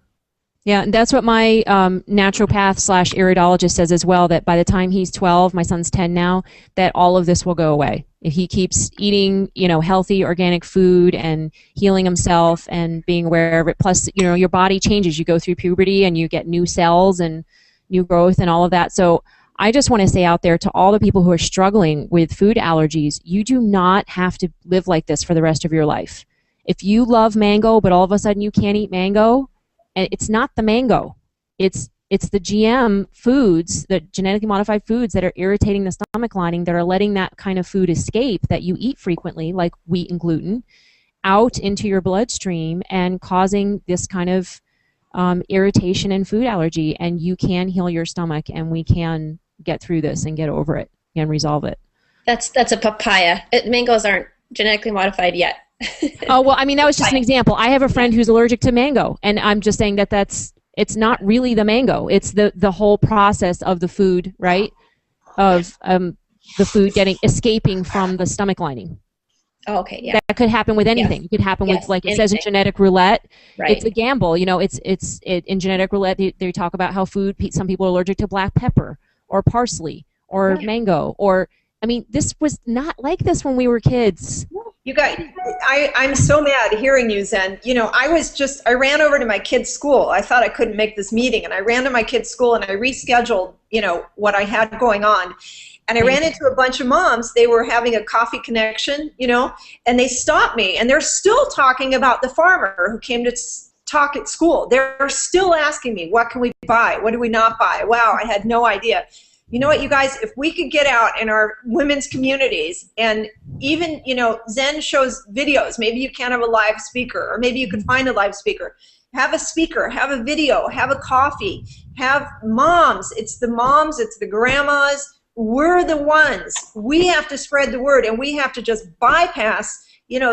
Yeah, and that's what my naturopath / iridologist says as well, that by the time he's 12, my son's 10 now, that all of this will go away. If he keeps eating, healthy, organic food and healing himself and being aware of it. Plus, your body changes. You go through puberty and you get new cells and new growth and all of that. So I just want to say out there to all the people who are struggling with food allergies, you do not have to live like this for the rest of your life. If you love mango, but all of a sudden you can't eat mango, and it's not the mango, it's the GM foods, the genetically modified foods that are irritating the stomach lining, that are letting that kind of food escape that you eat frequently, like wheat and gluten, out into your bloodstream and causing this kind of irritation and food allergy. And you can heal your stomach, and we can get through this and get over it and resolve it. That's a papaya. Mangoes aren't genetically modified yet. Oh, well, I mean, that was just an example. I have a friend who's allergic to mango, and I'm just saying that it's not really the mango. It's the whole process of the food, right? Of the food escaping from the stomach lining. Oh, okay, yeah. That could happen with anything. Yes. It could happen with, like it says in genetic roulette. Right. It's a gamble. In genetic roulette, they talk about how some people are allergic to black pepper or parsley or mango or, I mean, this was not like this when we were kids. You guys, I'm so mad hearing you, Zen. I ran over to my kid's school. I thought I couldn't make this meeting, and I ran to my kid's school and I rescheduled, what I had going on. And I ran into a bunch of moms. They were having a coffee connection, and they stopped me, and they're still talking about the farmer who came to talk at school. They're still asking me, what can we buy? What do we not buy? Wow, I had no idea. You know what, you guys, if we could get out in our women's communities and even, Zen shows videos. Maybe you can't have a live speaker, or maybe you can find a live speaker. Have a speaker, have a video, have a coffee, have moms. It's the moms, it's the grandmas. We're the ones. We have to spread the word, and we have to just bypass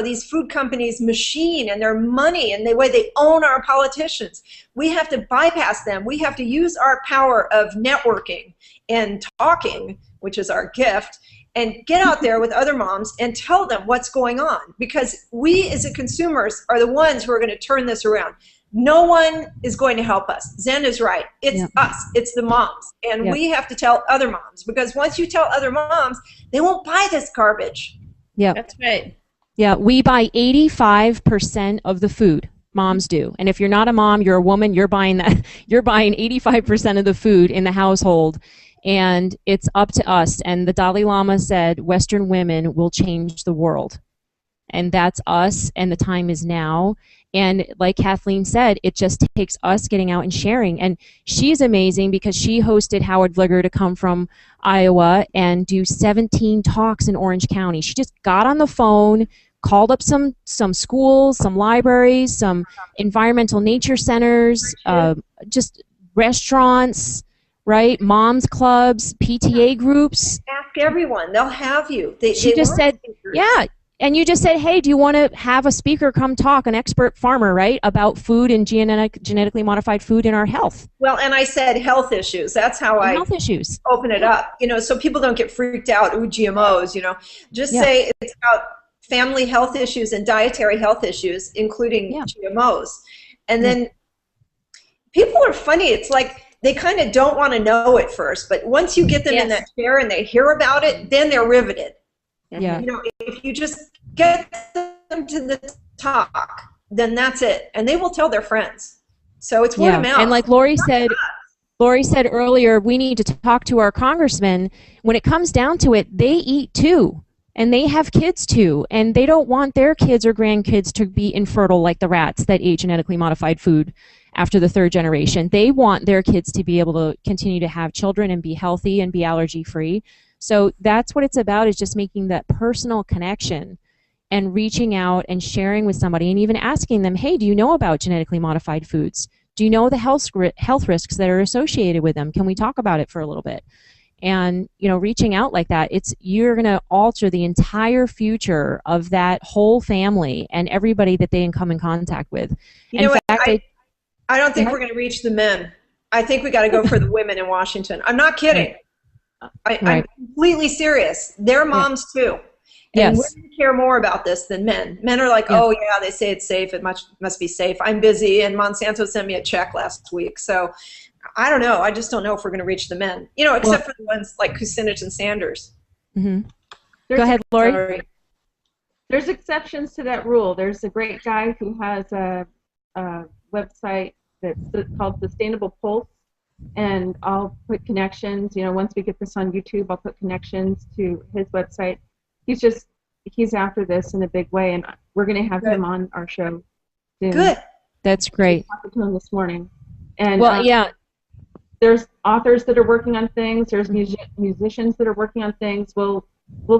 these food companies' machine and their money and the way they own our politicians. We have to bypass them. We have to use our power of networking and talking, which is our gift, and get out there with other moms and tell them what's going on, because we as the consumers are the ones who are going to turn this around. No one is going to help us. Zen is right. It's us. It's the moms. And we have to tell other moms, because once you tell other moms, they won't buy this garbage. Yeah, that's right. Yeah, we buy 85% of the food. Moms do. And if you're not a mom, you're a woman, you're buying 85% of the food in the household. And it's up to us. And the Dalai Lama said, Western women will change the world. And that's us, and the time is now. And like Kathleen said, it just takes us getting out and sharing. And she's amazing because she hosted Howard Vlieger to come from Iowa and do 17 talks in Orange County. She just got on the phone, called up some schools, some libraries, some environmental nature centers, just restaurants, right? Moms clubs, PTA groups. Ask everyone. They'll have you. She just said, yeah. And you just said, hey, do you want to have a speaker come talk, an expert farmer, right, about food and genetically modified food in our health? Well, and I said health issues. That's how health issues. Open it up, so people don't get freaked out, ooh, GMOs, Just say it's about family health issues and dietary health issues, including GMOs. And then people are funny. It's like they kind of don't want to know at first, but once you get them in that chair and they hear about it, then they're riveted. Yeah. If you just get them to the talk, then that's it, and they will tell their friends. So it's word of mouth. And like Lori said earlier, we need to talk to our congressmen. When it comes down to it, they eat too, and they have kids too, and they don't want their kids or grandkids to be infertile like the rats that ate genetically modified food after the third generation. They want their kids to be able to continue to have children and be healthy and be allergy free. So that's what it's about, is just making that personal connection and reaching out and sharing with somebody and even asking them, hey, do you know about genetically modified foods? Do you know the health risks that are associated with them? Can we talk about it for a little bit? And, you know, reaching out like that, you're going to alter the entire future of that whole family and everybody that they come in contact with. You know what? I don't think we're going to reach the men. I think we got to go for the women in Washington. I'm not kidding. I'm completely serious. They're moms too. And women care more about this than men. Men are like, oh yeah, they say it's safe. It must be safe. I'm busy, and Monsanto sent me a check last week. So I don't know. I just don't know if we're going to reach the men. You know, except for the ones like Kucinich and Sanders. Mm-hmm. Go ahead, Lori. Sorry. There's exceptions to that rule. There's a great guy who has a website that's called Sustainable Pulse, and I'll put connections. You know, once we get this on YouTube, I'll put connections to his website. He's after this in a big way, and we're going to have him on our show soon. Good. That's great. I talked to him this morning. And there's authors that are working on things. There's musicians that are working on things. We'll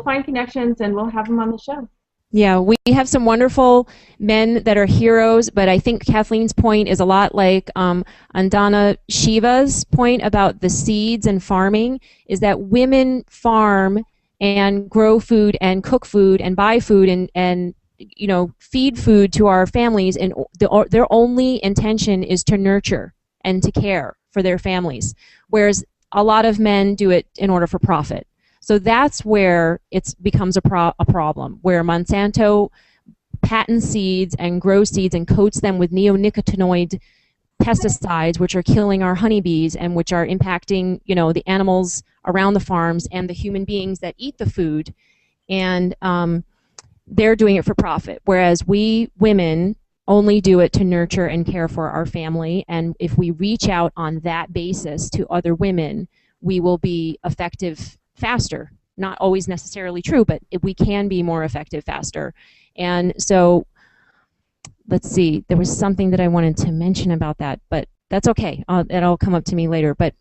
find connections and we'll have them on the show. Yeah, we have some wonderful men that are heroes, but I think Kathleen's point is a lot like Andana Shiva's point about the seeds and farming, is that women farm and grow food and cook food and buy food and you know, feed food to our families, and their only intention is to nurture and to care for their families, whereas a lot of men do it in order for profit. So that's where it becomes a problem, where Monsanto patents seeds and grows seeds and coats them with neonicotinoid pesticides, which are killing our honeybees and which are impacting, you know, the animals around the farms and the human beings that eat the food. And they're doing it for profit, whereas we women only do it to nurture and care for our family. And if we reach out on that basis to other women, we will be effective faster. Not always necessarily true, but we can be more effective faster. And so let's see, there was something that I wanted to mention about that, but that's okay. That'll come up to me later. But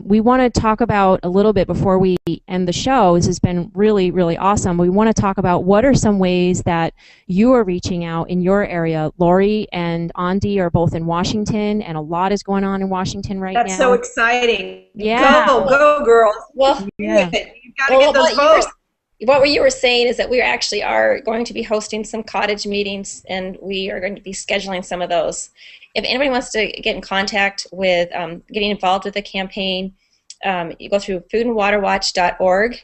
we want to talk about a little bit before we end the show. This has been really, really awesome. We want to talk about what are some ways that you are reaching out in your area. Lori and Andi are both in Washington, and a lot is going on in Washington right now. That's so exciting. Yeah. Go, girls. Well, you've got to get those votes. What you were saying is that we actually are going to be hosting some cottage meetings, and we are going to be scheduling some of those. If anybody wants to get in contact with getting involved with the campaign, you go through foodandwaterwatch.org,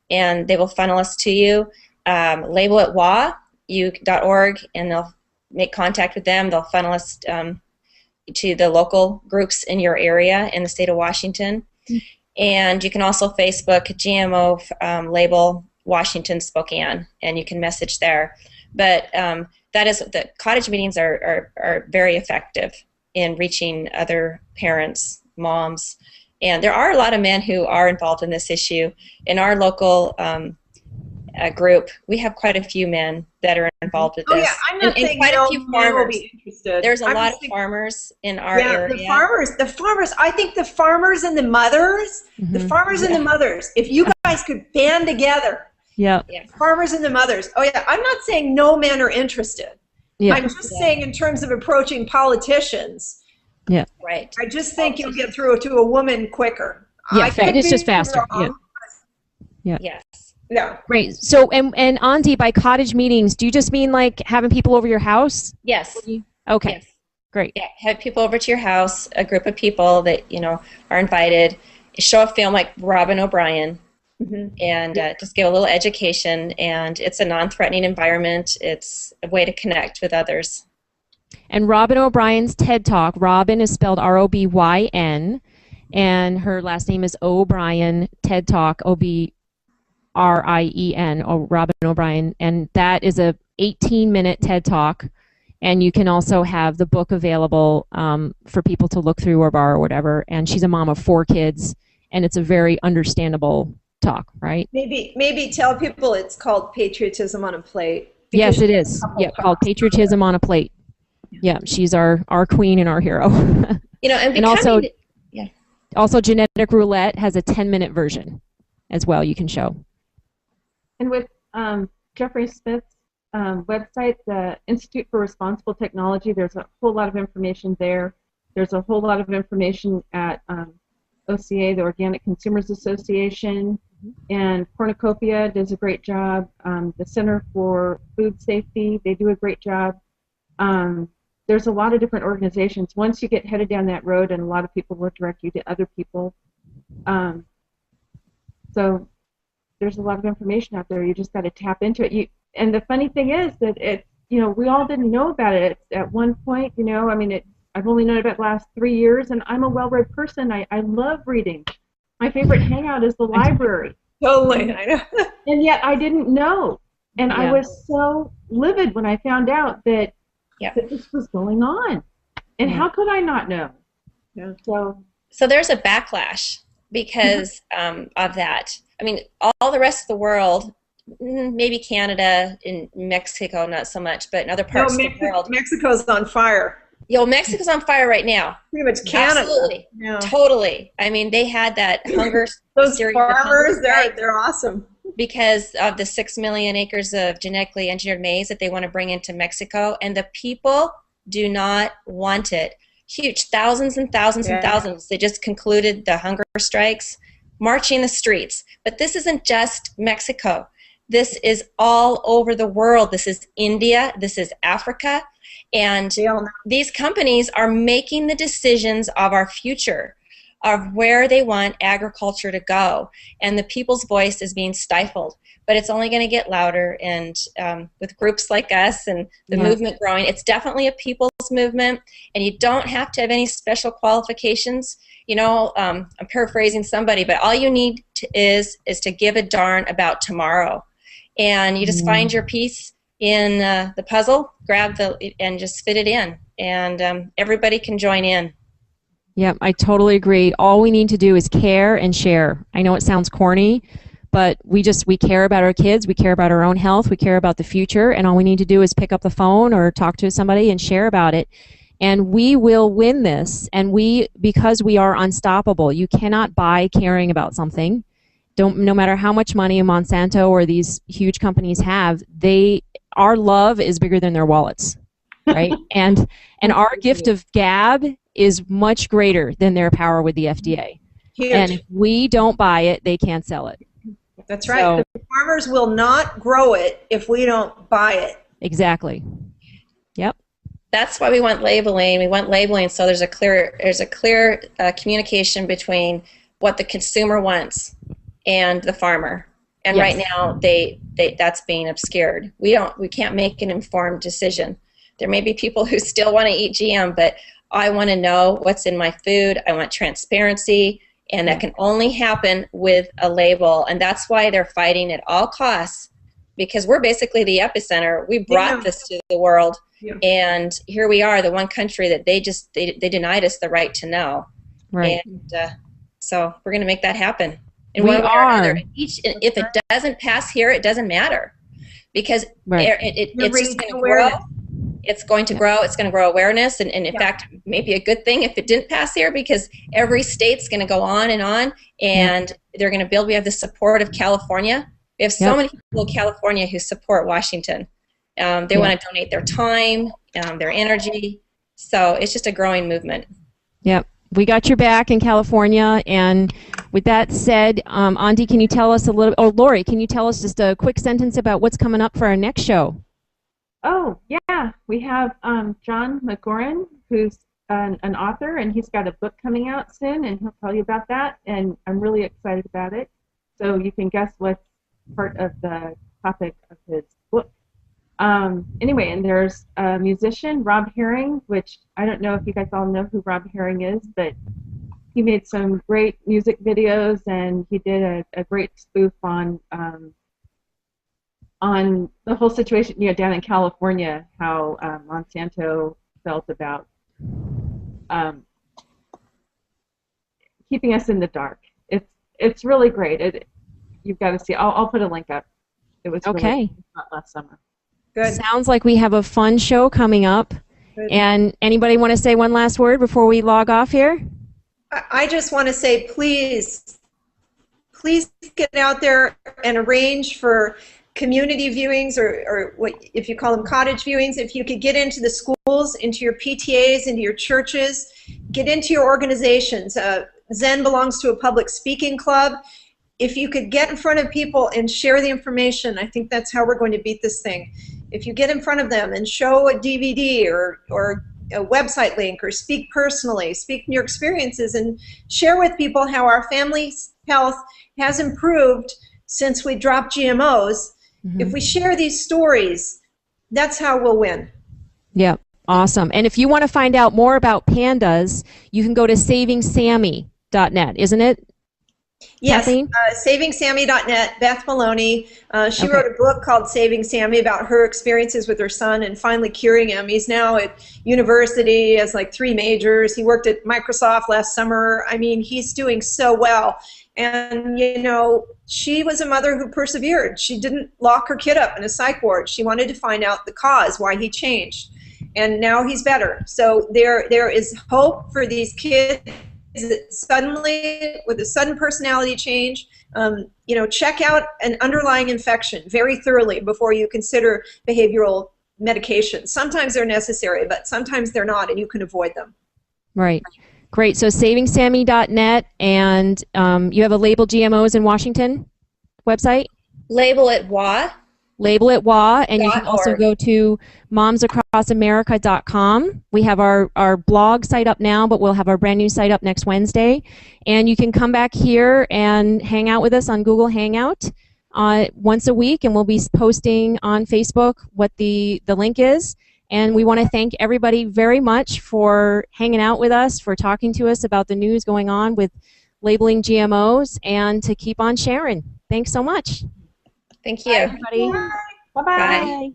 and they will funnel us to you. Label it WA.org, and they'll make contact with them. They'll funnel us to the local groups in your area in the state of Washington. Mm-hmm. And you can also Facebook GMO label Washington Spokane, and you can message there. But the cottage meetings are very effective in reaching other parents, moms, and there are a lot of men who are involved in this issue. In our local group, we have quite a few men that are involved with this. Oh yeah, I'm not saying quite no a few men will farmers. be interested. There's a lot of farmers in our area. The farmers. I think the farmers and the mothers, Mm-hmm. the farmers and the mothers. If you guys could band together. Yeah. Farmers and the mothers. Oh yeah, I'm not saying no men are interested. Yeah. I'm just saying in terms of approaching politicians. Yeah. Right. I just think you'll get through to a woman quicker. Yeah, it's just faster. Yeah. Yes. Yeah. Great. So, and Andi, by cottage meetings, do you just mean like having people over your house? Yes. Okay. Yes. Great. Yeah. Have people over to your house, a group of people that are invited. Show a film like Robin O'Brien. Mm-hmm. And just give a little education, and it's a non-threatening environment. It's a way to connect with others. And Robin O'Brien's TED Talk, Robin is spelled R-O-B-Y-N, and her last name is O'Brien, TED Talk, O-B-R-I-E-N, Robin O'Brien, and that is a 18-minute TED Talk, and you can also have the book available for people to look through or borrow or whatever, and she's a mom of 4 kids, and it's a very understandable talk, right? Maybe tell people it's called Patriotism on a Plate. Yes, Because it is. Yep, called Patriotism on a Plate. Yeah, she's our queen and our hero. You know, and And also, becoming, yeah. also Genetic Roulette has a 10-minute version as well you can show. And with Jeffrey Smith's website, the Institute for Responsible Technology, there's a whole lot of information there. There's a whole lot of information at OCA, the Organic Consumers Association, and Cornucopia does a great job. The Center for Food Safety, they do a great job. There's a lot of different organizations. Once you get headed down that road, and a lot of people will direct you to other people. So there's a lot of information out there. You just got to tap into it. And the funny thing is that we all didn't know about it at one point. I mean, I've only known about it the last 3 years, and I'm a well-read person. I love reading. My favorite hangout is the library. Totally, I know. And yet I didn't know. And I was so livid when I found out that this was going on. And how could I not know? Yeah. So there's a backlash because of that. I mean, all the rest of the world, maybe Canada and Mexico, not so much, but in other parts of the world. Mexico's on fire. Mexico's on fire right now. Pretty much Canada. Absolutely. Yeah. Totally. I mean, they had that hunger. Those farmers, they're awesome. Because of the 6 million acres of genetically engineered maize that they want to bring into Mexico, and the people do not want it. Huge, thousands and thousands and thousands. They just concluded the hunger strikes, marching the streets. But this isn't just Mexico. This is all over the world. This is India. This is Africa. And these companies are making the decisions of our future, of where they want agriculture to go. And the people's voice is being stifled. But it's only going to get louder. And with groups like us and the movement growing, it's definitely a people's movement. And you don't have to have any special qualifications. I'm paraphrasing somebody, but all you need is to give a darn about tomorrow. And you just find your piece in the puzzle, and just fit it in. And everybody can join in. Yeah, I totally agree. All we need to do is care and share. I know it sounds corny, but we care about our kids, we care about our own health, we care about the future, and all we need to do is pick up the phone or talk to somebody and share about it. And we will win this, and because we are unstoppable. You cannot buy caring about something. No matter how much money Monsanto or these huge companies have, our love is bigger than their wallets, right? and our gift of gab is much greater than their power with the FDA. Huge. And if we don't buy it, they can't sell it. That's right. So, the farmers will not grow it if we don't buy it. Exactly. Yep. That's why we want labeling. We want labeling so there's a clear communication between what the consumer wants and the farmer. And right now, that's being obscured. We can't make an informed decision. There may be people who still want to eat GM, but I want to know what's in my food. I want transparency, and that can only happen with a label. And that's why they're fighting at all costs, because we're basically the epicenter. We brought this to the world, and here we are, the one country that they denied us the right to know. Right. And so we're going to make that happen. And we are. If it doesn't pass here, it doesn't matter, because it's just going to grow. It's going to grow. It's going to grow awareness, and in fact, maybe a good thing if it didn't pass here, because every state's going to go on, and they're going to build. We have the support of California. We have so many people in California who support Washington. They want to donate their time, their energy. So it's just a growing movement. Yep. We got your back in California, and with that said, Andi, can you tell us Lori, can you tell us just a quick sentence about what's coming up for our next show? Oh, yeah. We have John McGoran, who's an author, and he's got a book coming out soon, and he'll tell you about that, and I'm really excited about it. So you can guess what's part of the topic of his book. Anyway, and there's a musician, Rob Herring, which I don't know if you guys all know who Rob Herring is, but he made some great music videos, and he did a great spoof on the whole situation, down in California, how Monsanto felt about keeping us in the dark. It's really great. you've got to see. I'll put a link up. It was Okay. really fun last summer. Good. Sounds like we have a fun show coming up. Good. And anybody want to say one last word before we log off here? I just want to say, please get out there and arrange for community viewings, or what if you call them cottage viewings. If you could get into the schools, into your PTAs, into your churches, get into your organizations. Zen belongs to a public speaking club. If you could get in front of people and share the information, I think that's how we're going to beat this thing. If you get in front of them and show a DVD or a website link, or speak personally, speak from your experiences, and share with people how our family's health has improved since we dropped GMOs. Mm-hmm. If we share these stories, that's how we'll win. Yep. Awesome. And if you want to find out more about pandas, you can go to savingsammy.net, isn't it? Yes, Kathleen? SavingSammy.net, Beth Maloney. She Okay. wrote a book called Saving Sammy about her experiences with her son and finally curing him. He's now at university, has like 3 majors. He worked at Microsoft last summer. I mean, he's doing so well. And, you know, she was a mother who persevered. She didn't lock her kid up in a psych ward. She wanted to find out the cause, why he changed. And now he's better. So there is hope for these kids that suddenly, with a sudden personality change, you know, check out an underlying infection very thoroughly before you consider behavioral medications. Sometimes they're necessary, but sometimes they're not, and you can avoid them. Right. Great. So savingsammy.net, and you have a Label GMOs in Washington website? Label it WA. Label it WA, and you can also .org. go to momsacrossamerica.com. We have our blog site up now, but we'll have our brand new site up next Wednesday. And you can come back here and hang out with us on Google Hangout once a week, and we'll be posting on Facebook what the link is. And we want to thank everybody very much for hanging out with us, for talking to us about the news going on with labeling GMOs, and to keep on sharing. Thanks so much. Thank you. Bye, everybody. Bye-bye. Bye.